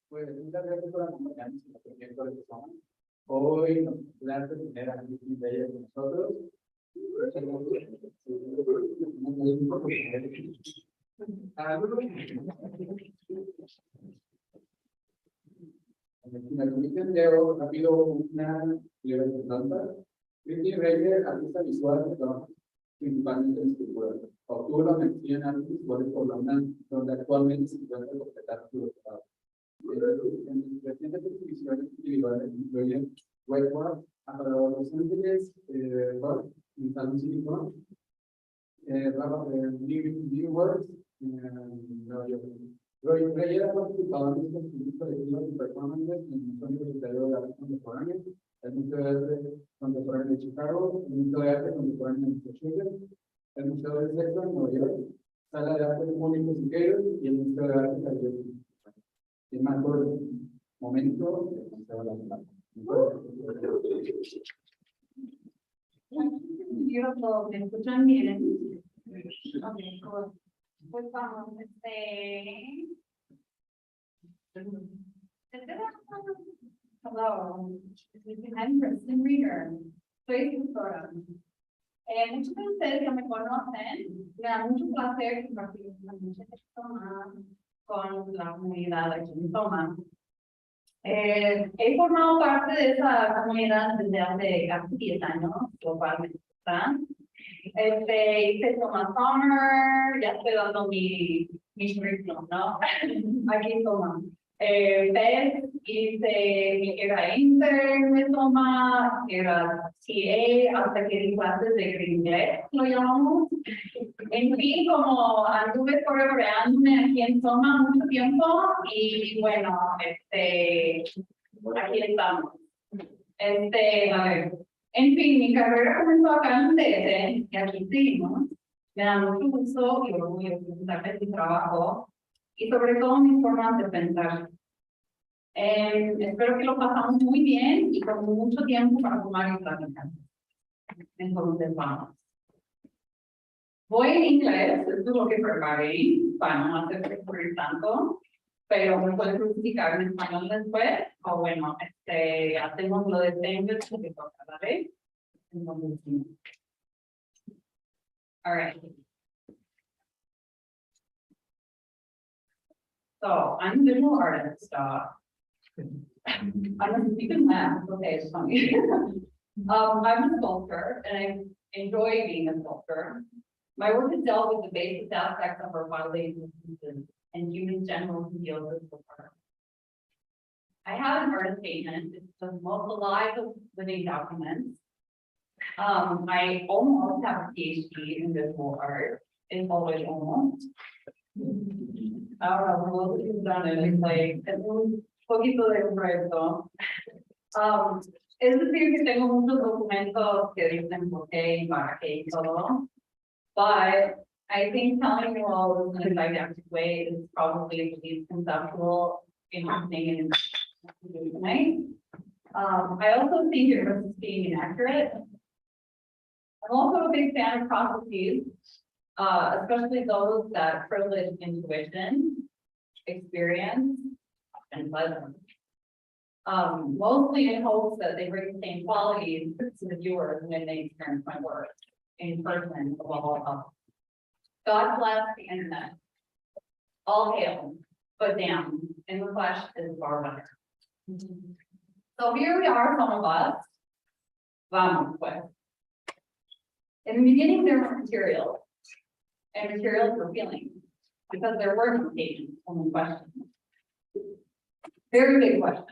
Pues muchas gracias por acompañarnos en el proyecto de SOMA. Hoy nos place tener a Kristin Reger con nosotros. En la comisión de hoy ha habido una breve pregunta. Kristin Reger, artista visual que trabaja principalmente en escultura. Obtuvo la Maestría en artes visuales por la UNAM, donde actualmente se encuentra completando su doctorado. En recientes exhibiciones individuales incluyen Wetwarp, Aparador, Los Ángeles, Salón, Silicón, Rava, Nueva, Nueva York. Reger ha participado en estos estudios colectivos y performances en el Museo Universitario de Arte Contemporáneo, el Museo de Arte Contemporáneo de Chicago, el Museo de Arte Contemporáneo de Massachusetts, el Museo del Sexo en Nueva York, Sala de Arte Público Siqueiros y el Museo de Arte de el Maco momento del Museo de la Zona. ¿Me escuchan bien? Okay, cool. Pues vamos, Hello, I'm Kristin Reger. Soy escultora. Muchos de ustedes ya me conocen. Me da mucho placer compartir mucho SOMA con la comunidad aquí en SOMA. He formado parte de esa comunidad desde hace casi 10 años, lo cual me gusta. Hice SOMA Summer, ya estoy dando mi currículum, ¿no? Aquí SOMA. Hice mi era intern de SOMA, era TA, hasta que di clases de inglés, lo llamamos. En fin, como anduve forevereándome aquí en SOMA mucho tiempo, y bueno, aquí estamos. A ver, en fin, mi carrera comenzó acá en Entre, y aquí seguimos. Me da mucho gusto y orgullo presentarles mi trabajo, y sobre todo mis formas de pensar. Espero que lo pasamos muy bien y con mucho tiempo para tomar y platicar. Entonces, vamos. Voy en inglés, esto es lo que preparé para no hacer recurrir tanto, pero me puedes crucificar en español después, o bueno, hacemos lo de English que toca, ¿vale? Entonces, sí. All right. So, I'm a visual artist. You can laugh, okay, it's funny. I'm a sculptor, and I enjoy being a sculptor. My work has dealt with the basic aspects of our bodily existences and human general deals with the art. I have an artist statement. It's the most alive of living documents. I almost have a PhD in visual art. It's always almost. I don't know for those who've done it. It's like un poquito de un reto. Es decir, que tengo muchos documentos que dicen por qué y para qué y todo. But I think telling you all in a didactic way is probably the least conceptual, interesting, and interesting. I also think it risks being inaccurate. I'm also a big fan of processes, especially those that privilege intuition, experience, and pleasure. Mostly in hopes that they bring the same qualities to the viewers when they experience my work in person of all of us. God bless the internet. All hail, but damn, in the flesh is far better. So here we are, some of us. Vamos, pues. In the beginning, there were materials, and materials were feelings, because there were limitations, only questions. Very big questions.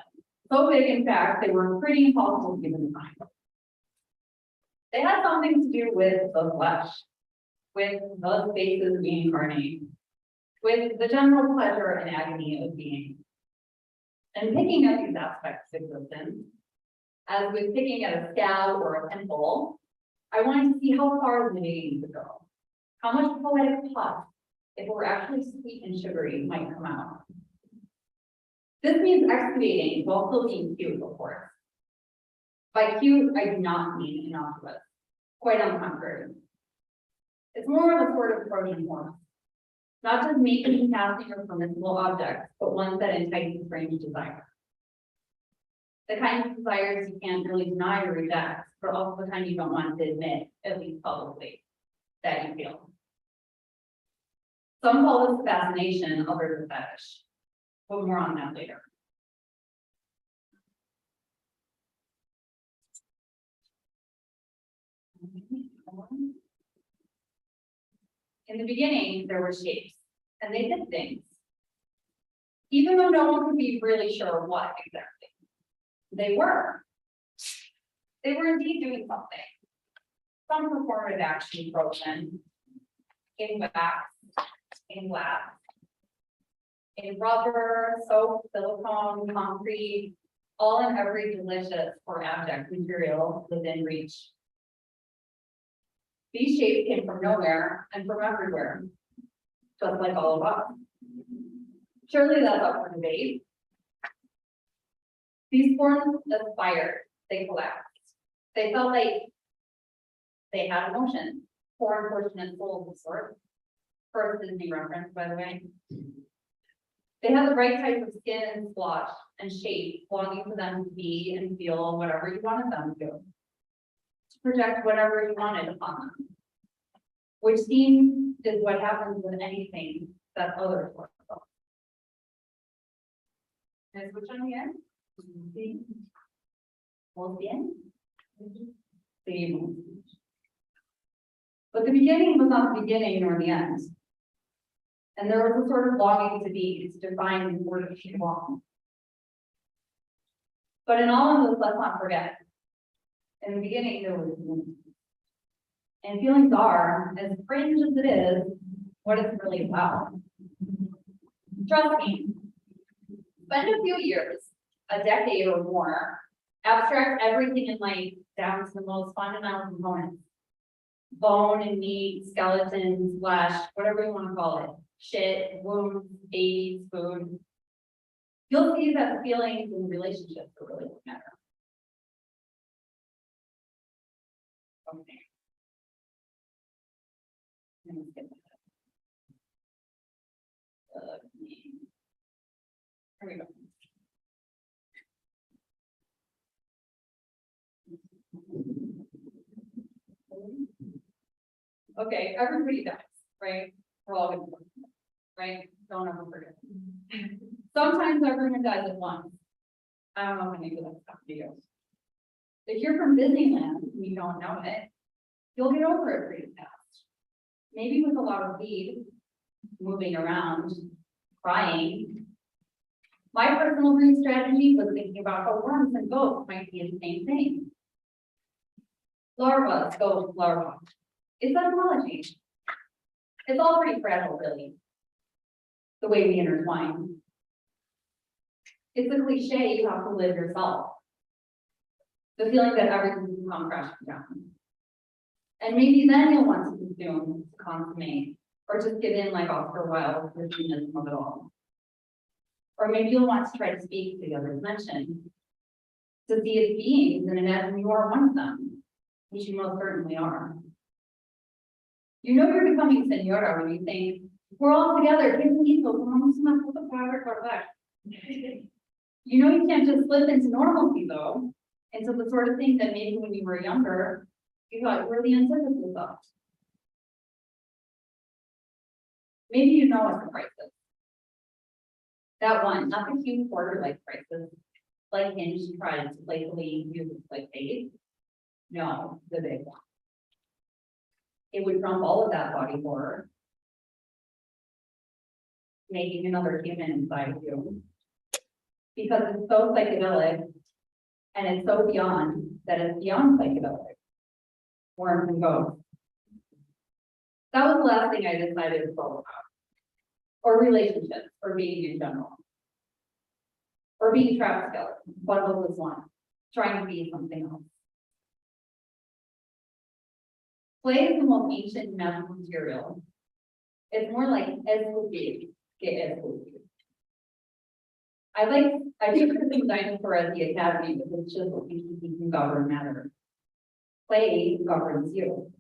So big, in fact, they were pretty impossible to even define. They had something to do with the flesh, with the spaces we incarnate, with the general pleasure and agony of being. And picking at these aspects of existence, as with picking at a scab or a pimple, I wanted to see how far the needing to go. How much poetic pus, if it were actually sweet and sugary, might come out. This means excavating while still being cute, of course. By cute, I do not mean innocuous. Quite on the contrary. It's more of a sort of Trojan horse. Not just making, casting, or permissible objects, but ones that entice and strange desire. The kind of desires you can't really deny or reject, but also the kind you don't want to admit, at least publicly, that you feel. Some call this fascination, others a fetish. But more on that later. In the beginning, there were shapes, and they did things. Even though no one could be really sure what exactly. They were. They were indeed doing something. Some performative action frozen in wax, in glass, in rubber, soap, silicone, concrete, all in every delicious or abject material within reach. These shapes came from nowhere and from everywhere, just like all of us. Surely that's up for debate. These forms aspired, they collapsed. They felt like they had emotion, poor unfortunate souls of sorts. First Disney reference, by the way. They had the right type of skin and splotch and shape, longing for them to be and feel whatever you wanted them to. To project whatever you wanted upon them. Which seems is what happens with anything that others want. Can I switch on again? Sí. ¿Vos bien? Seguimos. But the beginning was not the beginning nor the end. And there was a sort of longing to be, to define the word of belong. But in all of this, let's not forget. In the beginning, there was feelings. And feelings are, as fringe as it is, what it's really about. Trust me. Spend a few years, a decade or more, abstract everything in life down to the most fundamental components. Bone and meat, skeleton, flesh, whatever you want to call it. Shit, wounds, babies, food. You'll see that the feelings and relationships are really what matter. Okay. Let me skip that. Here we go. Okay, everybody dies, right? We're all gonna die, right? Don't ever forget. Sometimes everyone dies at once. I don't know how many of that stuff to you. If you're from Disneyland and you don't know it, you'll get over it pretty fast. Maybe with a lot of weed, moving around, crying. My personal dream strategy was thinking about how worms and ghosts might be the same thing. Larva, ghost, larva. It's etymology. It's all pretty fragile, really. The way we intertwine. It's a cliche you have to live yourself. The feeling that everything will come crashing down. And maybe then you'll want to consume, to consummate, or just give in like Oscar Wilde's the cynicism of it all. Or maybe you'll want to try to speak to the other dimension, to see its beings and imagine you are one of them, which you most certainly are. You know you're becoming senora when you think, we're all together, you know you can't just slip into normalcy though, into the sort of thing that maybe when you were younger, you thought you were the antithesis of. Maybe you know it's a crisis. That one, not the cute quarter-life crisis, like Hinge tried to playfully use it like bait. No, the big one. It would trump all of that body horror, making another human inside of you. Because it's so psychedelic, and it's so beyond, that it's beyond psychedelic. Worms and ghosts. That was the last thing I decided to talk about. Or relationships, or being in general. Or being trapped together, bundled as one, trying to be something else. Clay is the most ancient magical material. It's more like escultura que escultura. I think Kristin dinosaur at the academy, but it's just what you can govern matter. Play governs you.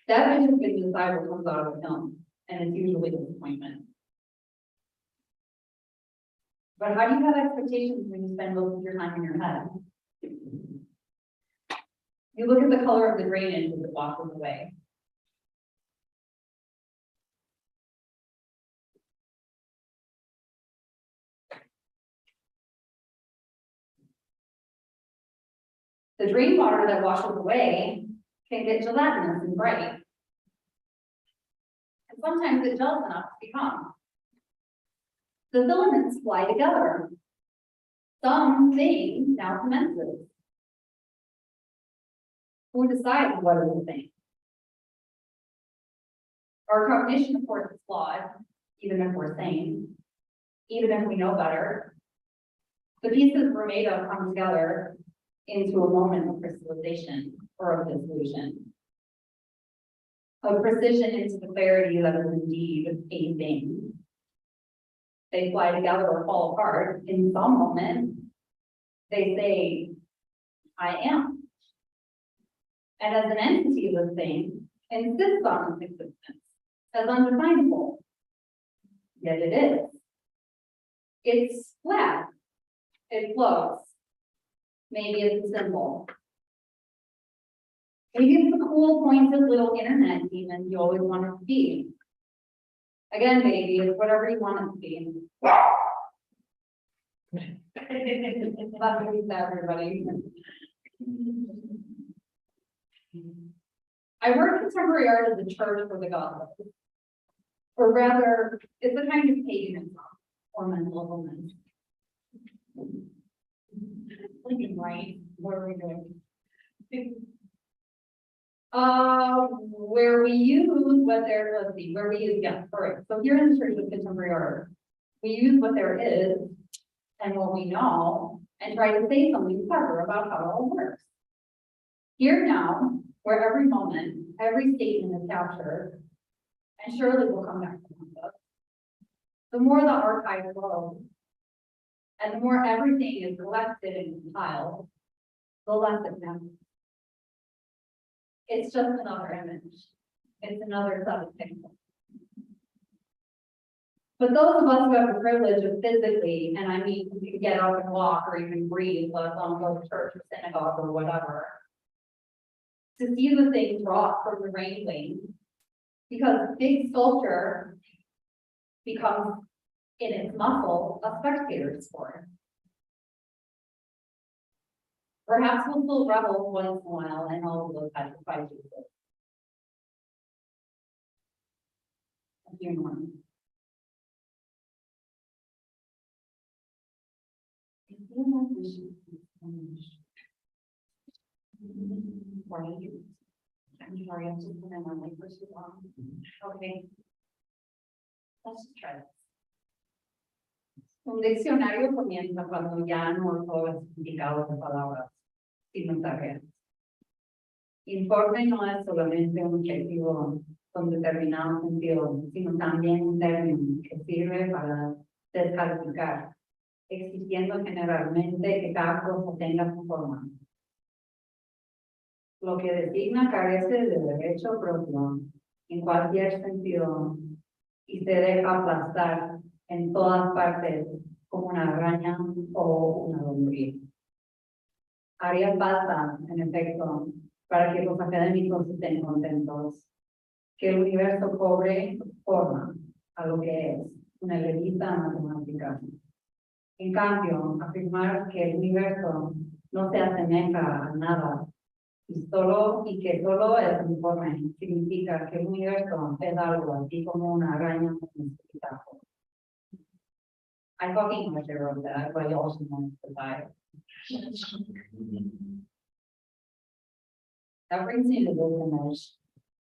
That vision can decide what comes out of film, and it's usually disappointment. But how do you have expectations when you spend most of your time in your head? You look at the color of the drainage as it washes away. The drain water that washes away can get gelatinous and bright. And sometimes it does enough to become. The filaments fly together. Something now commences. Who decides what is the thing? Our cognition, of course, is flawed, even if we're sane, even if we know better. The pieces we're made of come together into a moment of crystallization or of dissolution. Of precision into the clarity that is indeed a thing. They fly together or fall apart in some moment. They say, I am. And as an entity, the thing insists on its existence as undefinable. Yet it is. It's flat. It floats. Maybe it's a symbol. Maybe it's the cool, pointed little internet demon you always wanted to be. Again, maybe it's whatever you want it to be. Everybody. I work contemporary art as a church for the gods. Or rather, it's a kind of paganism or mental illness. Right? What are we doing? Where we use what there, let's see, where we use, yeah, all right. So here in the Church of Contemporary Art, we use what there is and what we know and try to say something clever about how it all works. Here now, where every moment, every statement is captured, and surely will come back to us, the more the archive grows, and the more everything is collected and compiled, the less it matters. It's just another image. It's another set of pixels. But those of us who have the privilege of physically, and I mean, we can get up and walk or even breathe, let alone go to church or synagogue or whatever, to see the things wrought from the rain wing, because big sculpture becomes, in its muscle, a spectator sport. Perhaps we'll still revel once in a while and all of those types of fights. A few more. I feel like we should finish. Right. I'm sorry, I'm just gonna my for so long. Okay. Let's just try this. Un diccionario comienza cuando ya no todo es significado de palabras, sino tareas. Informe no es solamente un objetivo con determinado sentido, sino también un término que sirve para descalificar, exigiendo generalmente que cada cosa tenga su forma. Lo que designa carece de derecho propio en cualquier sentido y se deja aplastar en todas partes como una araña o una lombriz. Haría falta, en efecto, para que los académicos estén contentos, que el universo cobre forma a lo que es una levita matemática. En cambio, afirmar que el universo no se asemeja a nada y que solo es uniforme significa que el universo es algo así como una araña con un pitajo. I fucking wish I wrote that, but I also wanted to buy it. That brings me to this image,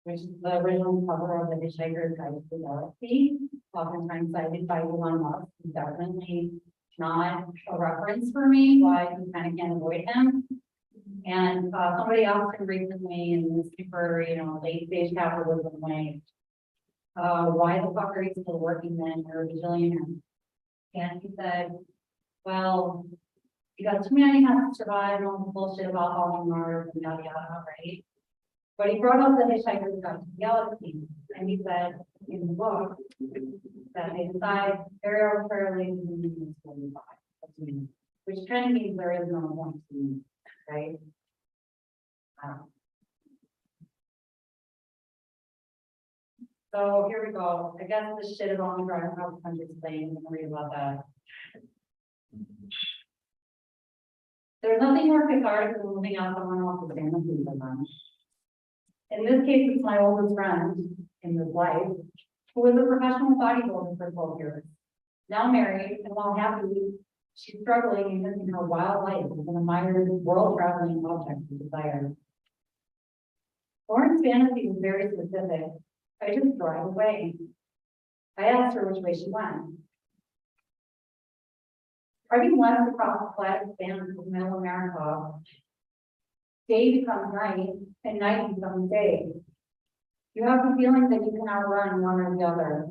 which is the original cover of the Hitchhiker's Guide to the Galaxy, oftentimes cited by Elon Musk. Definitely not a reference for me, why you kind of can't avoid him. And somebody asked him recently in this super, late stage capitalism way, why the fuck are you still working then? You're a billionaire. And he said, well, because humanity has to survive and all the bullshit about falling Mars and yada yada, right? But he brought up the Hitchhiker's Guide to the Galaxy, and he said in the book that they decide very arbitrarily in which kind of means there is no point to me, right? So here we go. I guess this shit is only driving across the country today. I'm gonna read about that. There's nothing more cathartic than living out someone else's fantasy than them. In this case, it's my oldest friend in this life, who was a professional bodybuilder for 12 years. Now married, and while happy, she's struggling and missing her wild life with an admired world-traveling object of desire. Lauren's fantasy was very specific. I just drive away. I asked her which way she went. Driving west across the flat expanse of middle America, day becomes night, and night becomes day. You have the feeling that you can outrun one or the other.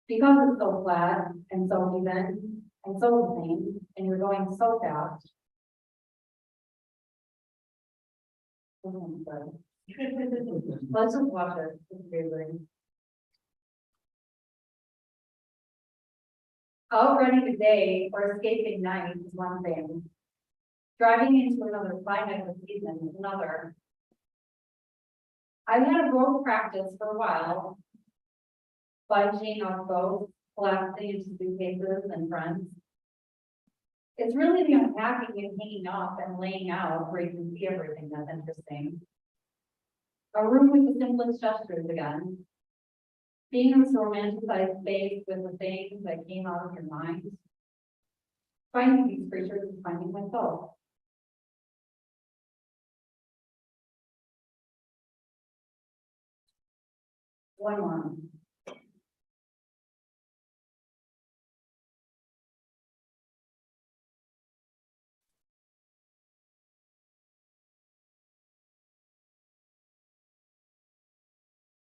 Because it's so flat, and so even, and so the same, and you're going so fast. Let's just watch it. It's really outrunning the day or escaping night is one thing. Driving into another climate of season is another. I've had a road practice for a while, bunching on boats, collapsing into suitcases and friends. It's really the unpacking and hanging up and laying out where you can see everything that's interesting. A room with the simplest gestures again. Being in this romanticized space with the things that came out of your mind. Finding these creatures and finding myself. One more.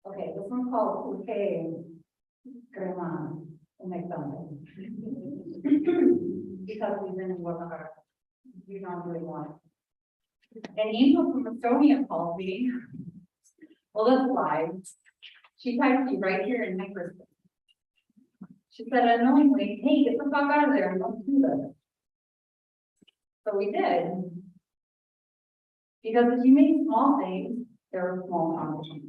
Okay, this one's called Okay, Grandma, and make something. Because we've been in Wetwarp, we don't really want it. An angel from Estonia called me. Well, that's live. She typed me right here in microscope. She said unknowingly, hey, get the fuck out of there and don't do this. So we did. Because if you make small things, there are small accomplishments.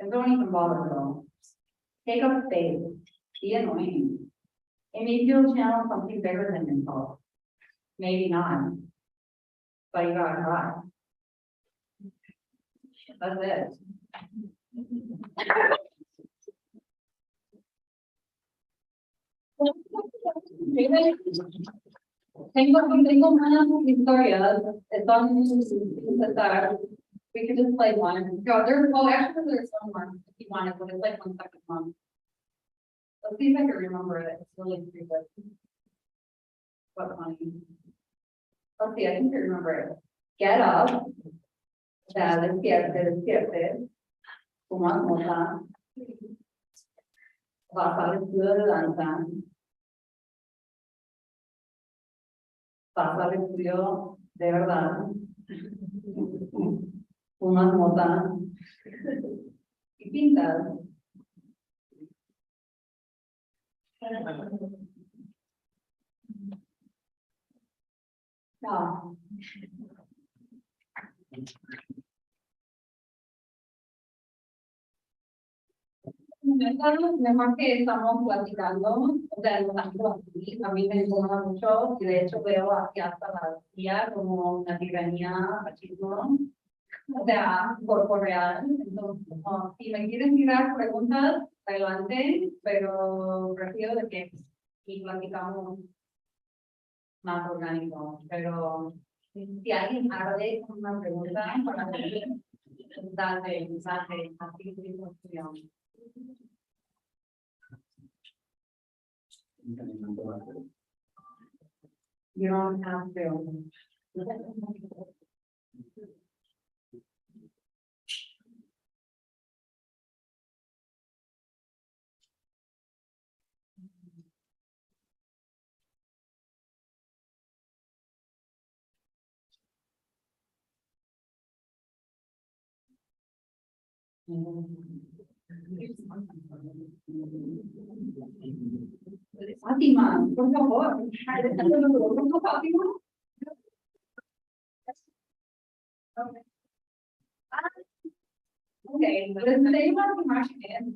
And don't even bother though. Take up space. Be annoying. It may feel channel something bigger than yourself. Maybe not. But you gotta try. That's it. Tengo más historias. Están empezar. We could just play one. No, there's, well, actually, there's one more if you want it, but it's like 1 second long. Let's see if I can remember it. It's really stupid. What funny. Let's see, I think I remember it. Get up. Despierte. Toma nota. Vas al estudio de danza. Vas al estudio de verdad. Fumas mota y pintas. No. Mejor que estamos platicando, o sea, lo tanto aquí, a mí me incomoda mucho y de hecho veo aquí hasta la tía como una tiranía, machismo. O sea, corporeal. Entonces, si me quieren tirar preguntas, adelante, pero prefiero de que y platicamos más orgánico. Pero si alguien arde con una pregunta, para mí, date, así es opción. You don't have to. Fátima, por favor. Fátima. Ok, les leí unas imágenes.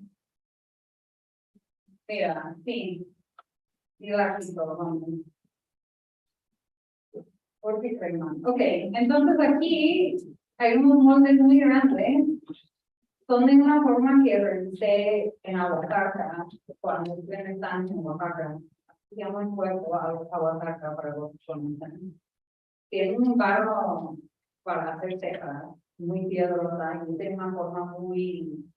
Mira, sí. Y aquí todo, vamos. Porque ok, entonces aquí hay un molde muy grande. Son de una forma que realicé en Oaxaca, cuando estuve en el año en Oaxaca. Se llama el cuerpo a Oaxaca para los que conocen. Tiene un barro para hacer cejas, muy piedrosa, y tiene una forma muy,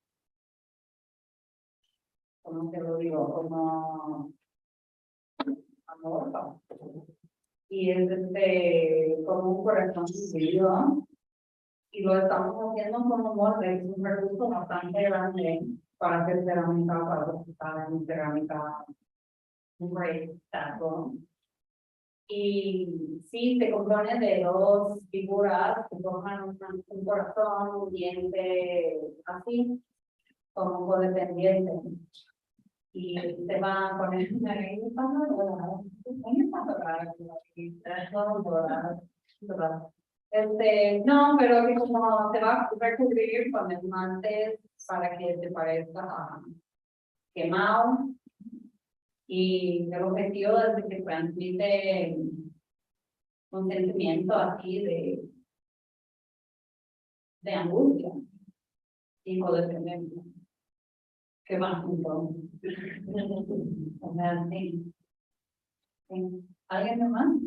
¿cómo te lo digo? Como amorfa. Y es como un corazón dividido. Y lo estamos haciendo como molde, es un recurso bastante grande para hacer cerámica, para procesar en cerámica, un tazo. Y sí, se compone de dos figuras que forman un corazón, un diente, así, como codependiente. Y se va a poner una no, pero que como se va a recubrir con esmaltes para que te parezca quemado. Y el objetivo es que transmite un sentimiento así de angustia y codependencia que van juntos. O sea, sí. Sí. ¿Alguien más?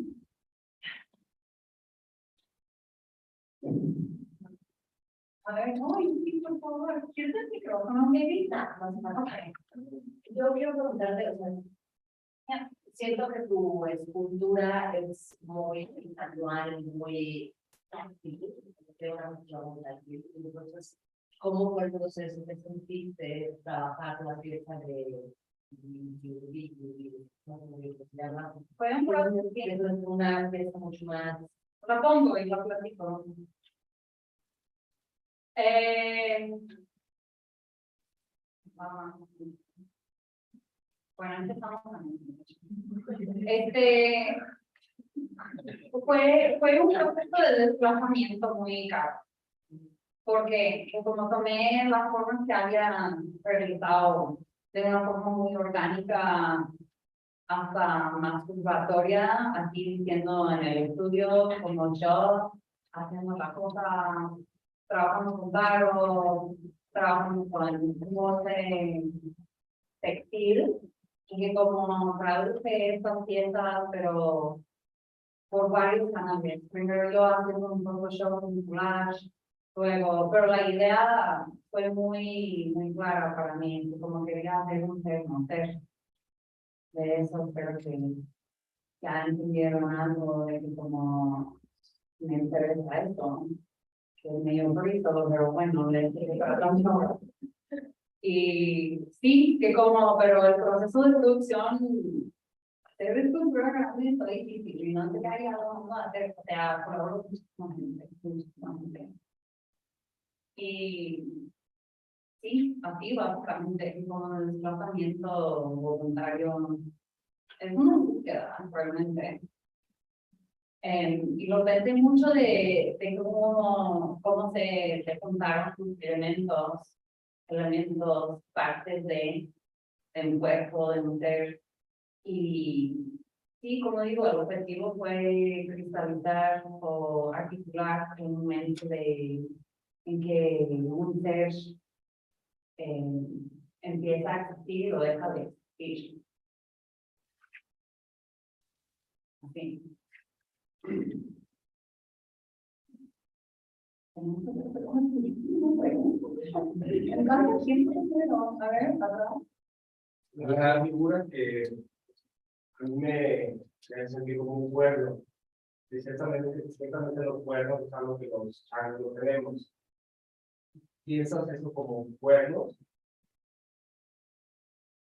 A ver, no, sí, por favor, ¿quieres el micrófono? ¿Me grita? Yo quiero preguntarte, o sea, siento que tu escultura es muy manual, muy táctil, entonces, ¿cómo fue el proceso que sentiste trabajar la pieza de Pueden poner que es una pieza mucho más? la pongo y la platico. Bueno, empezamos fue un proceso de desplazamiento muy caro, porque como tomé las formas que había realizado de una forma muy orgánica hasta masturbatoria, así diciendo en el estudio, como yo, haciendo la cosa, trabajando con barro, trabajando con el molde textil, y que como traduje estas piezas, pero por varios canales. Primero yo haciendo un Photoshop, un collage, luego, pero la idea fue muy clara para mí, como quería hacer un ser de eso, pero que ya entendieron algo de que como me interesa esto, que es medio frito, pero bueno, le mucho. Y sí, que como, pero el proceso de producción, hacer escultura grande es difícil, y no te caía lo a hacer, o sea, por muchísimamente. Y sí, así básicamente, como el desplazamiento voluntario, es una búsqueda, realmente. Y lo pensé mucho de cómo se juntaron sus elementos, partes de un cuerpo, de un ser. Y sí, como digo, el objetivo fue cristalizar o articular en un momento en que un ser empieza a existir o deja de existir. Así. Una figura que a mí me hace sentir como un cuerno. Y ciertamente los cuernos es algo que los ángeles tenemos. ¿Piensas eso como cuernos?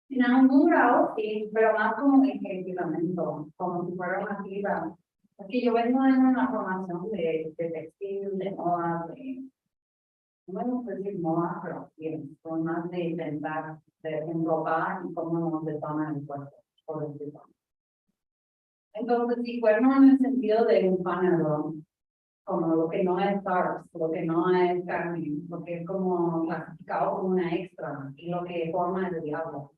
En algún grado, sí, pero más como en filamento, como si fuera una fibra. Porque yo vengo de una formación de textil, de moda, no me gusta decir moda, pero bien, son más de pensar en ropa y cómo nos detona el cuerpo, por decirlo. Entonces, si cuerno en el sentido de un panero, como lo que no es carbs, lo que no es carne, lo que es como clasificado como una extra, y lo que forma el diablo.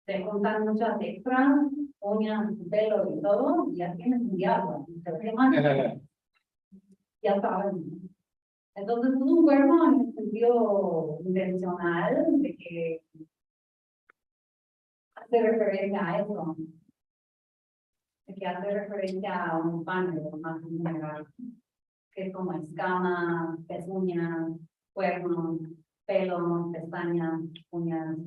Se juntan muchas extras, uñas, pelo y todo, y ya tienes un diablo. Ya saben. Entonces, es un cuerno en el sentido intencional de que hace referencia a eso, de que hace referencia a un panel más general, que es como escamas, pezuñas, cuernos, pelo, pestañas, uñas,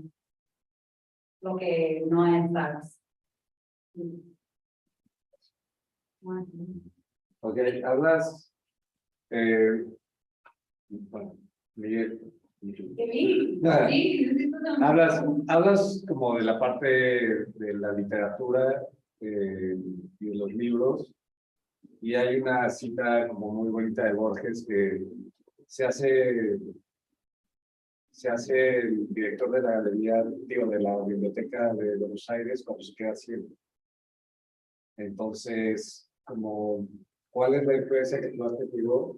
lo que no es tax. Ok, hablas, bueno, Miguel. Sí, Nada. sí, Hablas como de la parte de la literatura y de los libros, y hay una cita como muy bonita de Borges que se hace el director de la galería, digo, de la biblioteca de Buenos Aires cuando se queda ciego. Entonces, como, ¿cuál es la influencia que tú has tenido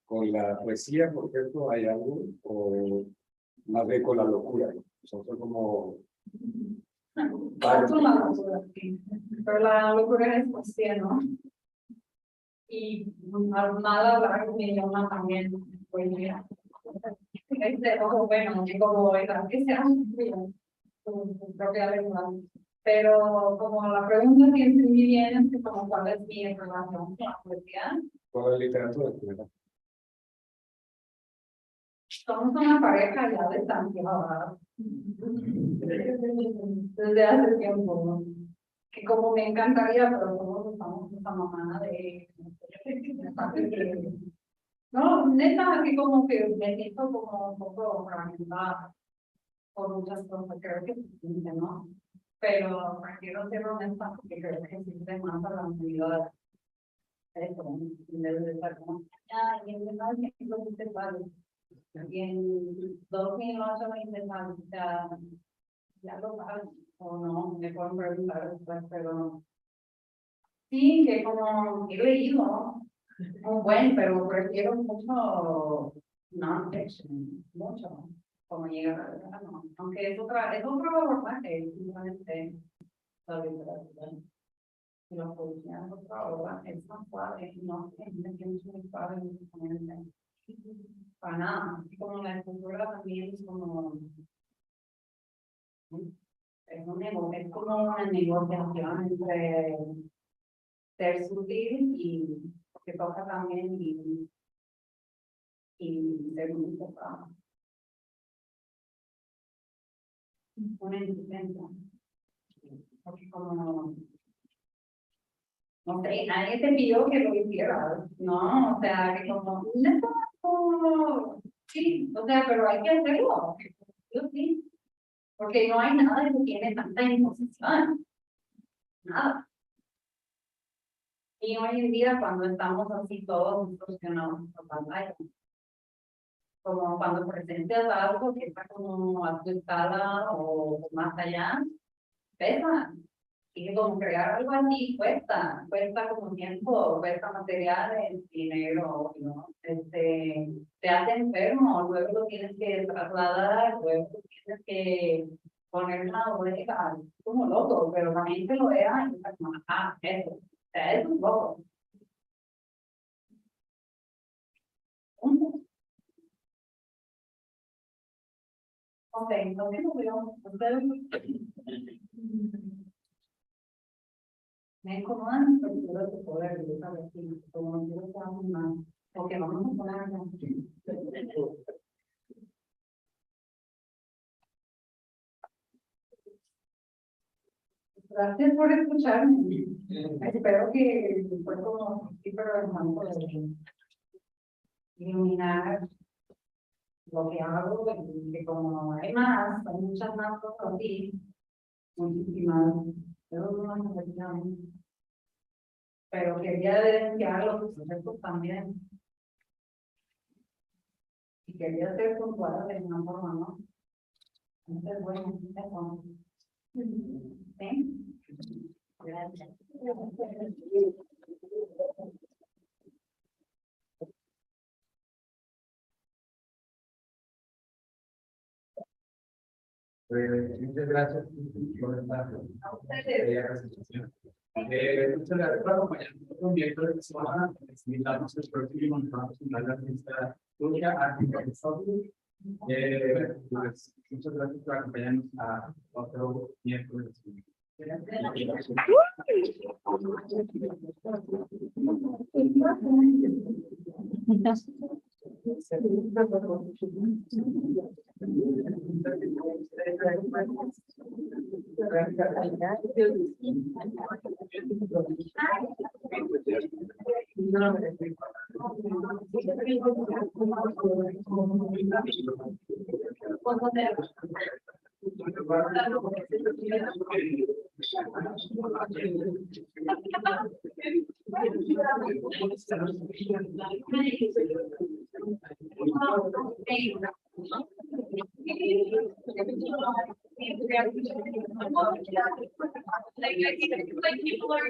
con la poesía, por ejemplo? ¿Hay algo? ¿O más bien con la locura? O sea, fue como... con la locura, sí. Pero la locura es poesía, ¿no? Y mal hablar me llama también poesía. Bueno, como que sea su propia lengua. Pero como la pregunta que entendí bien es que como cuál es mi relación con la poesía. Con la literatura, ¿verdad? Somos una pareja ya de Santiago, desde hace tiempo, ¿no? Que como me encantaría, pero todos estamos esa mamá de... No, neta, que como que me siento como un poco fragmentada por muchas cosas, creo que sí, ¿no? Pero prefiero ser honesta porque creo que sirve más a la humanidad. Eso, en vez de estar como, y en verdad que lo que vale. Y en 2008 me intentaron, o sea, ya lo saben, o no, me pueden preguntar después, pero sí, que como he leído, un buen, pero prefiero mucho non-fiction, mucho, como llegar al grano, aunque es otro abordaje, simplemente la literatura. Y la poesía es otro abordaje, es más suave, no sé, me siento muy suave, simplemente. Para nada, así como la escultura también es como, es como una negociación entre ser sutil y que toca también y ser muy tocado. Una indiferencia. Porque como, no sé, nadie te pidió que lo hicieras, ¿no? O sea, que como, no, sí, o sea, pero hay que hacerlo. Yo sí. Porque no hay nada que tiene tanta imposición. Nada. Y hoy en día, cuando estamos así todos distorsionados por pantalla, como cuando presencias algo que está como a tu escala o más allá, pesa. Y que como crear algo así cuesta como tiempo, cuesta materiales, dinero, ¿no? Te hace enfermo, luego lo tienes que trasladar, luego lo tienes que poner una bodega, como loco, pero la gente lo vea y está como, eso, o sea, es un loco. Ok, entonces me incomodan las estructuras de poder, yo sabes, como no quiero que hagan más, porque vamos a poner gracias por escucharme. Espero que fue como sí, pero hermano, iluminar lo que hago, que como hay más, hay muchas más cosas así, muchísimas, pero quería evidenciar los procesos también. Y quería ser puntual de una forma, ¿no? Entonces, bueno, eso. ¿Sí? Gracias. Muchas gracias por esta A ustedes. bella presentación. Muchas gracias por acompañarnos en un miércoles de SOMA. Les invitamos el próximo encuentro con la artista artista. Pues, muchas gracias por acompañarnos a otro miércoles. Like people are